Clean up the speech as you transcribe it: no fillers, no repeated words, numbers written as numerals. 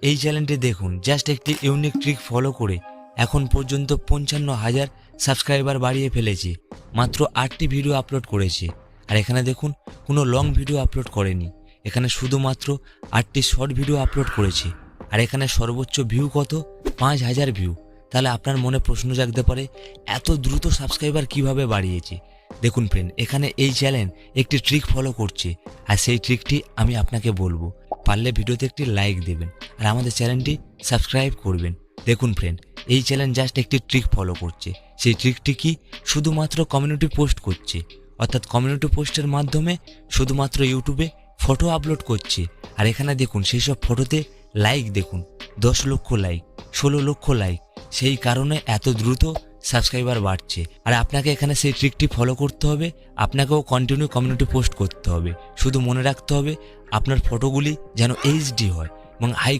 এই চ্যানেলটি দেখুন, জাস্ট একটি ইউনিক ট্রিক ফলো করে এখন পর্যন্ত 55,000 সাবস্ক্রাইবার বাড়িয়ে ফেলেছে। মাত্র 8টি ভিডিও আপলোড করেছে। আর এখানে দেখুন, কোনো লং ভিডিও আপলোড করেনি। এখানে শুধুমাত্র 8টি শর্ট ভিডিও আপলোড করেছে। আর এখানে সর্বোচ্চ ভিউ কত? 5,000 ভিউ। তাহলে আপনার মনে প্রশ্ন জাগতে পারে, এত দ্রুত সাবস্ক্রাইবার কিভাবে বাড়িয়েছে? দেখুন ফ্রেন্ড, এখানে এই চ্যানেল একটি ট্রিক ফলো করছে, আর সেই ট্রিকটি আমি আপনাকে বলবো। পারলে ভিডিওতে একটি লাইক দেবেন আর আমাদের চ্যানেলটি সাবস্ক্রাইব করবেন। দেখুন ফ্রেন্ড, এই চ্যানেল জাস্ট একটি ট্রিক ফলো করছে। সেই ট্রিকটি কি? শুধুমাত্র কমিউনিটি পোস্ট করছে। অর্থাৎ কমিউনিটি পোস্টের মাধ্যমে শুধুমাত্র ইউটিউবে ফটো আপলোড করছে। আর এখানে দেখুন, সেই সব ফটোতে লাইক দেখুন, 10 লক্ষ লাইক, 16 লক্ষ লাইক। সেই কারণে এত দ্রুত সাবস্ক্রাইবার বাড়ছে। আর আপনাকে এখানে সেই ট্রিকটি ফলো করতে হবে। আপনাকেও কন্টিনিউ কমিউনিটি পোস্ট করতে হবে। শুধু মনে রাখতে হবে, আপনার ফটোগুলি যেন এইচডি হয় এবং হাই